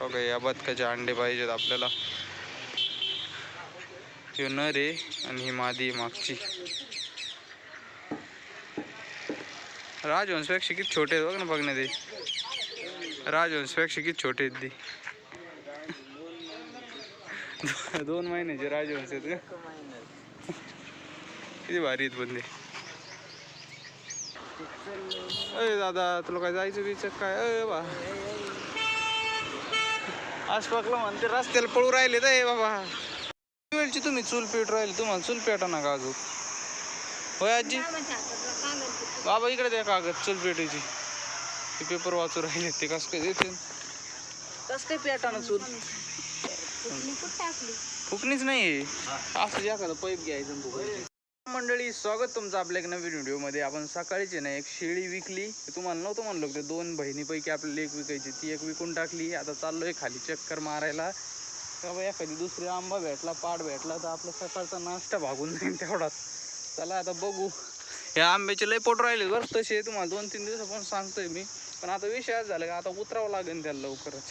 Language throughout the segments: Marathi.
बघा या बदकाचे अंडे पाहिजेत आपल्याला. हे नर आहे आणि ही मादी मागची. राजहंसपेक्षा किती छोटे आहेत बघ ना, बघ ना ते राजहंसपेक्षा किती छोटे आहेत ते. 2 महिन्याचे राजहंस आहेत का? किती भारी आहेत बंदे. अरे दादा तुला काय जायचं बिचं काय? अरे बा आसपाकला म्हणते रस्त्याला पळू राहिले तर बाबा. वेळची तुम्ही चूल पेट राहिले, तुम्हाला चूल पेटा ना का अजून? होय आजी बाबा इकडे द्या कागद चूल पेटायची. ते पेपर वाचू राहिले ते कसं काय देते, कसं काय पेटा ना चूल? फुकणीच नाही असं एखादं पाईप घ्यायचं. मंडळी स्वागत तुमचं आपल्या एक नवीन व्हिडिओमध्ये. आपण सकाळीच ना एक शेळी विकली. तुम्हाला नव्हतं म्हणलं ते 2 बहिणीपैकी आपल्याला एक विकायची, ती एक विकून टाकली. आता चाललोय खाली चक्कर मारायला. बाबा एखादी दुसरी आंबा भेटला, पाट भेटला तर आपला सकाळचा नाश्ता भागून जाईल तेवढाच. चला आता बघू. या आंब्याचे लय पोट राहिले बरं तसे, तुम्हाला 2-3 दिवसापासून सांगतोय मी. पण आता विषय आज झाला का आता उतरावं लागेल त्याला लवकरच.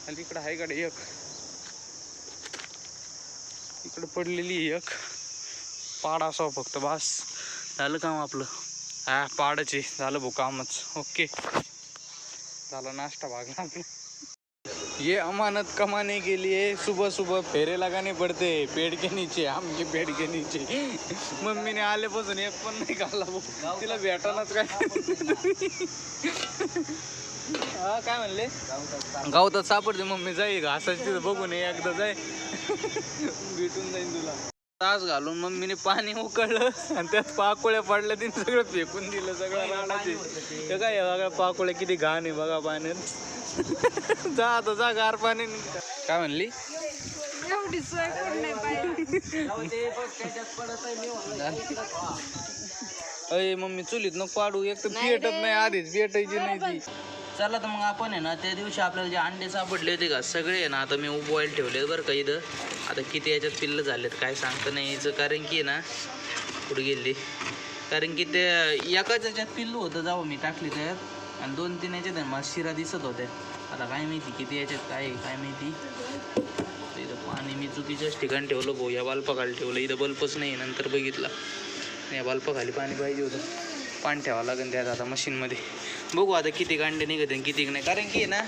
आणि इकडं आहे कडे एक, इकडं पडलेली एक पाड असावं फक्त बस झालं काम आपलं. हा पाडाचे झालं भाऊ कामच. ओके झालं, नाश्ता भागला आपलं. ये अमानत कमाने के लिए सुबह सुबह फेरे लगाने पड़ते पेड़ के नीचे, आम के पेड़ के नीचे. मम्मीने आल्यापासून एक पण नाही खाल्ला भाऊ, तिला भेटानाच काय. हा काय म्हणले गावतात सापडते. मम्मी जाईल घासाच तिथं बघून एकदा जाय भेटून जाईन तुला. तास घालून मम्मीने पाणी उकळलं आणि त्यात पाकोळ्या पडल्या, तिने सगळं फेकून दिलं सगळं राडाचे. ते काय बघा पाकोळ्या किती घाण आहे बघा पाण्यात. जा आता जा गार पाणी. काय म्हणली? अय मम्मी चुलीत नको पाडू, एक तर पेटत नाही, आधीच पेटायची नाही ती. चला तर मग आपण आहे ना त्या दिवशी आपल्याला जे अंडे सापडले होते का सगळे आहे ना आता मी उबवायला ठेवले बरं का इथं. आता किती याच्यात पिल्लं झालेत काय सांगता नाही यायचं, कारण की ना कुठे गेली, कारण की ते एकाच याच्यात पिल्लू होतं जाऊ मी टाकली त्यात, आणि 2-3 याच्यात आहे मला शिरा दिसत होत्या. आता काय माहिती किती याच्यात काय काय माहिती. इथं पाणी मी चुकीच्याच ठिकाणी ठेवलं भाऊ, या बल्पाखाली ठेवलं. इथं बल्बच नाही, नंतर बघितला या बल्पाखाली पाणी पाहिजे होतं. पाणी ठेवावं लागेल त्यात आता मशीनमध्ये. बघू आता किती अंडे निघत आणि किती नाही, कारण की ना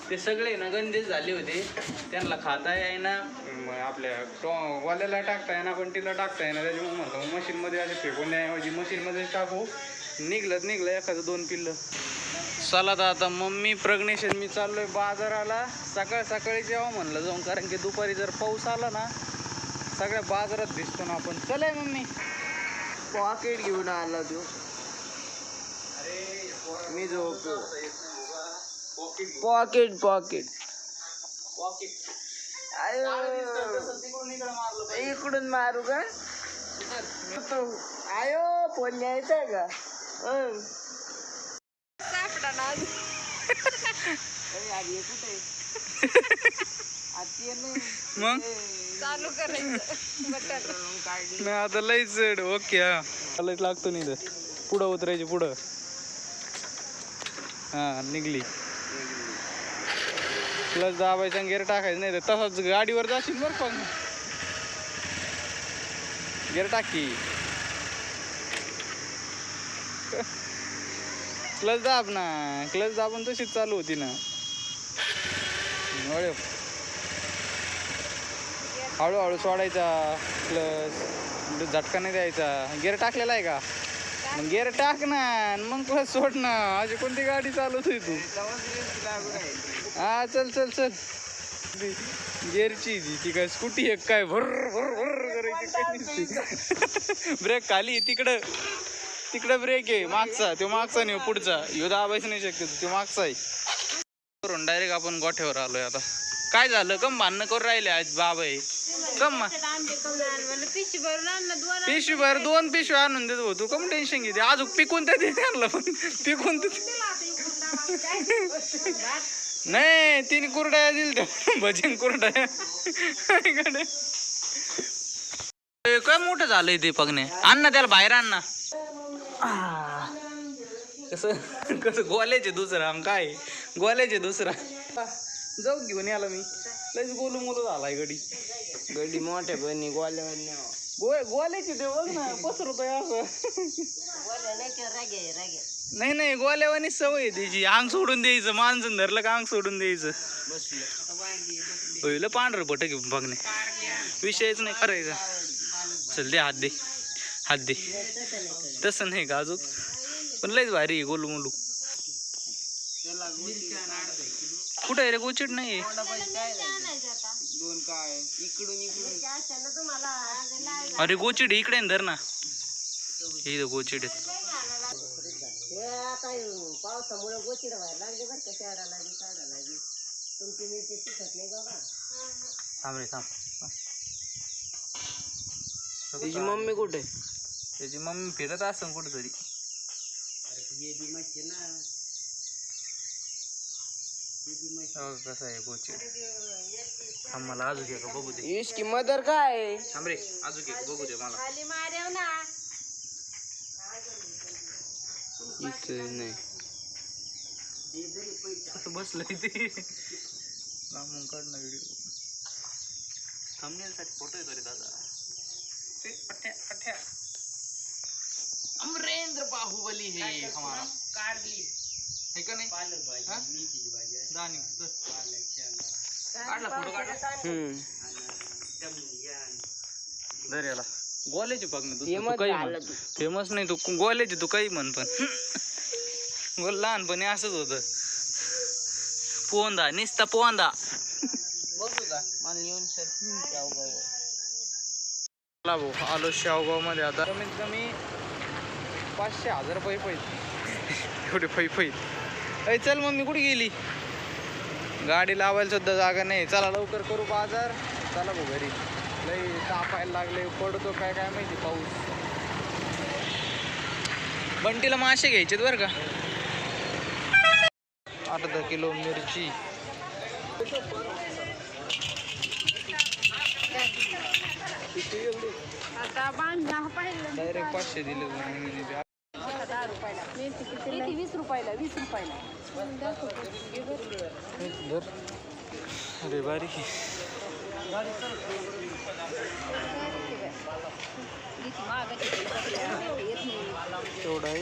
ते सगळे ना गंदेच झाले होते. त्यांना खाता आहे ना आपल्या वाल्याला टाकता आहे ना बंटीला टाकता आहे ना, त्याच्यामुळे म्हणतो मशीनमध्ये असे फेकून द्याऐवजी मशीनमध्ये टाकू. निघलं एखादं 2 पिल्लं. चला तर आता मम्मी प्रज्ञेशन मी चाललोय बाजाराला. सकाळी जेव्हा म्हणलं जाऊन, कारण की दुपारी जर पाऊस आला ना सगळ्या बाजारात दिसतो ना आपण. चला मम्मी पॉकेट घेऊन आला तू. मी झोपतो. पॉकेट इकडून मारू का? आयो फोन घ्यायचा का? मग चालू करायचं नाही आता लईच. ओके हा लईच लागतो नाही तर पुढं उतरायची पुढं. हा निघली. प्लस दाबायचा गेअर टाकायचं, नाही तर तसंच गाडीवर जाशील बरं. पण गेअर टाकी क्लच दाब ना, क्लच दाबून तशीच चालू होती ना. हळूहळू सोडायचा क्लच, झटका नाही द्यायचा. गेअर टाकलेला आहे का? मग गेअर टाक ना मग क्लच सोड ना. अशी कोणती गाडी चालवतोय तू? हा चल गेअरची ती काय स्कूटी एक काय भर करायची. ब्रेक खाली तिकडं ब्रेक आहे मागचा, तो मागचा नाही पुढचा. ह्यो दाबायचं नाही शक्यतो, तो मागचा आहे. करून डायरेक्ट आपण गोठ्यावर आलोय. आता काय झालं कम भांडणं करून राहिले आज बाबा आहे कम पिशवीभर 2 पिशवी आणून देतो तू कम टेन्शन घेते. आज पिकून त्या आणलं पण पिकून नाही 3 कुरड्या दिल त्या भजन कुरड्या. काय मोठं झालंय ते पगणे. आण ना त्याला बाहेर आण ना. कसं गोल्याचे दुसरा काय गोल्याचे दुसरा जाऊ घेऊन याला मी लयच बोलू मोलू झालाय गडी गडी मोठ्या बहिणी गोल्यावर गोल्याची ते बघ ना पसरतोय असं नाही नाही गोल्यावानी सवय आहे त्याची अंग सोडून द्यायचं माणसं धरलं का अंग सोडून द्यायचं पहिलं पांढरं बट घेऊन बघणे विषयच नाही करायचा चल दे हात दे तसं नाही का अजून पण लयच भारी आहे गोलू मोलू कुठं आहे रे गोचिड नाही अरे गोचिड इकडे धर ना हे गोचिड पावसामुळे गोचिड व्हायला लागले बरं का शहराला काढायला तुमची मिरची तिखट नाही बाबा थांब रे थांब त्याची मम्मी कुठे त्याची मम्मी फिरत असं कुठेतरी कसं आहे गोचिड मला अजून घे का बघू दे इसकी मदर काय थांब रे अजून घे बघू दे मला नाही कसं बसलंय ते लांबून काढणं व्हिडिओ थंबनेलसाठी फोटो येतो रे दादा ते पठ्या अमरेंद्र बाहुबली हे हमारा काढली हे का नाही पालक भाजी मेथीची भाजी दाणी काढला फोटो काढला दर्याला गोल्याची बघ ना तू काही फेमस नाही तू गोल्याची तू काही म्हण पण गोल लहानपणी असंच होतं पोंदा निसता पोंदा बघू का मला येऊन सर भाऊ आलो शावगाव मध्ये आता कमीत कमी 500,000 रुपये पाहिजे एवढे पैसे अय चल मम्मी कुठे गेली गाडी लावायला सुद्धा जागा नाही चला लवकर करू बाजार चला भाऊ घरी लई तापायला लागले पडतो काय काय माहिती पाऊस बंटीला मासे घ्यायचे बरं का अर्धा किलो मिरची डायरेक्ट 500 दिले 20 रुपयाला अरे बारीक तेवढं आहे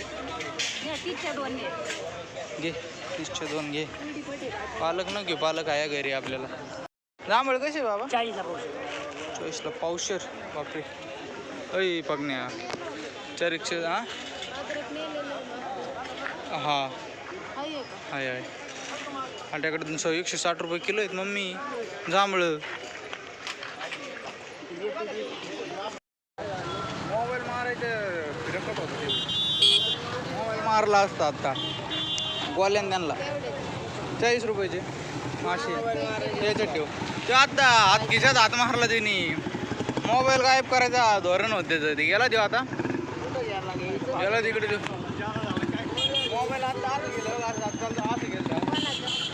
घे 30च्या 2 घे पालक न घेऊ पालक आहे घरी आपल्याला जांभळ कसे बाबा 40ला पावशर बापरे अय पगण्या 400 हा हाय आमच्याकडे 160 रुपये किलो आहेत मम्मी जांभळं मोबाईल मारायचं रकट होतं ते मोबाईल मारला असता आता गोल्यान त्यांना 40 रुपयाचे मासे त्याच्यात ठेव ते आता हात खिशात हात मारला त्यांनी मोबाईल गायब करायचा धोरण होते ते गेला देऊ आता गेला तिकडे देऊ मोबाईल आता असं गेलं असं गेलं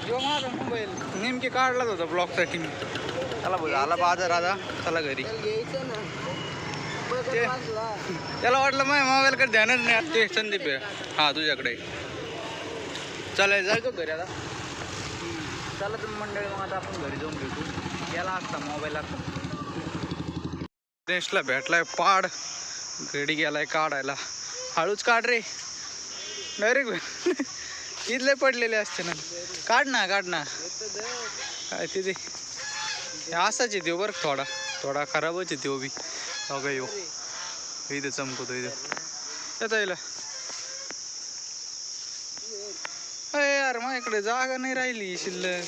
जेव्हा माझा मोबाईल नेमकी काढलाच होता ब्लॉकसाठी मी चला बोल आला बाजार आता चला घरी त्याला वाटलं माझ्या मोबाईलकडे ध्यानच नाही ते संदीप आहे हा तुझ्याकडे चालेल जायचो घरी आता चला तर मंडळी मग आता आपण घरी जाऊन भेटू गेला असता मोबाईल आता देशला भेटलाय पाड घडी गेलाय काढायला हळूच काढ रे डायरेक्ट इथले पडलेले असते ना काढ ना काय तिथे असाच येते बरं थोडा खराबच येते बी बघा येऊ इथे चमकतो इथे येता येईल अरे यार माझ्याकडे जागा नाही राहिली शिल्लक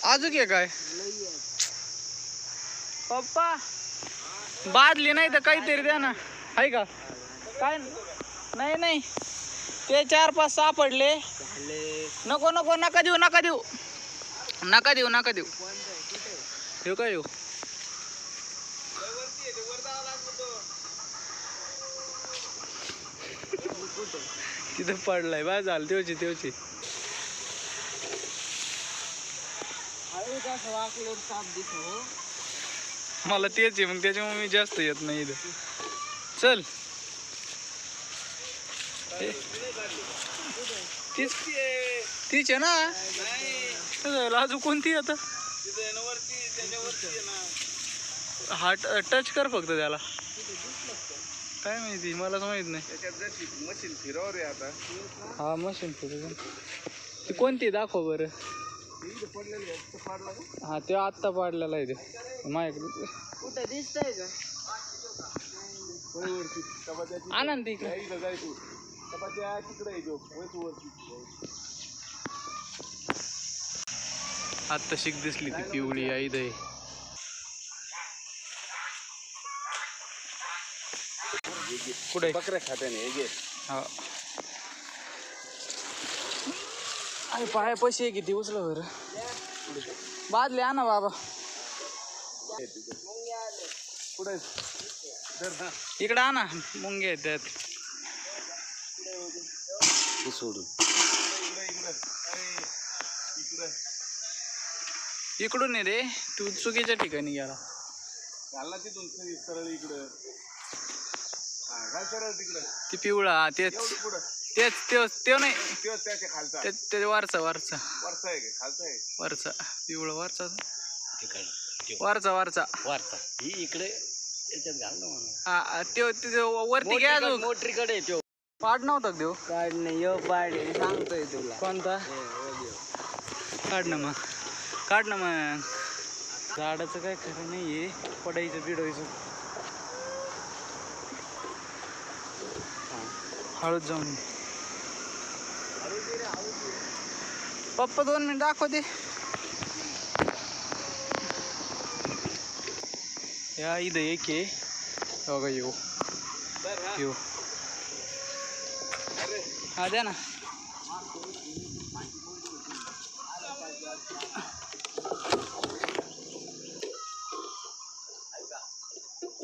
अजून घे काय पप्पा बादली नाही तर काहीतरी द्या ना आहे का काय नाही ते 4-5 सापडले नको नका देऊ येऊ काय येऊ तिथं पडलाय बा झालं तेवची मला तेच आहे मग त्याच्यामुळे मी जास्त येत नाही इथं चल तीच आहे ना अजून कोणती आता हा टच कर फक्त त्याला. काय माहिती मलाच माहित नाही. मशीन फिरवर आहे आता. हा मशीन फिरव. ती कोणती दाखव बरं. हा ते आत्ता पाडलेला आहे ते माझ्याकडे. कुठं दिसतंय का? आणा ना तिकडे. आत्ता शिक दिसली ती पिवळी आई दे. कुठे बकऱ्या खात्याने हे हा अरे पाय पैसे किती उचल बरं. बादले आणा बाबा. पुढे इकडे आणा मुंगे आहेत त्यात. सोडून इकडून ये रे तू चुकीच्या ठिकाणी गेला. घालला तिथून सरळ इकडं. हा काय सरळ तिकडं. ती पिवळा तेच पुढं तेच ते नाही तेच त्याच्या खालचा ते वरचा वरचा आहे का खालचा आहे. वरचा पिवळा वरचा तिकडे वरचा वरचा ही इकडे याच्यात घालणं म्हणून. हा ते वरती घ्या अजून. मोटरीकडे तो पाड नव्हता देऊ. काढ नाही यो पाड सांगतोय तुला. कोणता काढ ना मग. काढ ना मग. झाडाचं काय खरं नाहीये. पडायचं बिडायचं. हळूच जाऊन पप्पा 2 मिनिट दाखव दे. या इथं एक आहे बघा. येऊ हा द्या ना.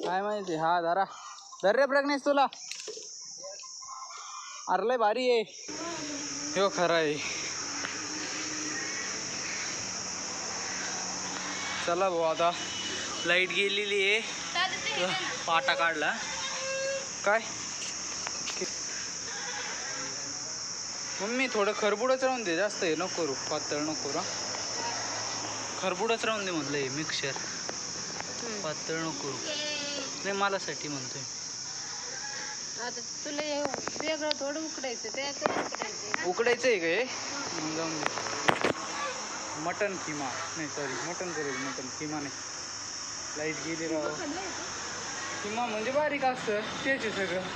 काय माहिती. हा धरा धर रे प्रज्ञेश तुला. अरे लय भारी आहे हो. खरं आहे. चला भाऊ आता लाईट गेलेली आहे. पाटा काढला काय मम्मी. थोडं खरबुडच राहून दे. जास्त हे नको करू. पातळ नको करू. खरबुडच राहून दे म्हटलं. हे मिक्सर पातळ नको करू. नाही मलासाठी म्हणतोय. आता तुला हे वेगळं थोडं उकडायचं. ते उकडायचं. उकडायचं आहे का हे. मग जाऊन दे. मटन किमा नाही सॉरी मटन करेल. मटन किमा नाही. लाईट गेली राव. किमा म्हणजे बारीक असतं तेच आहे सगळं.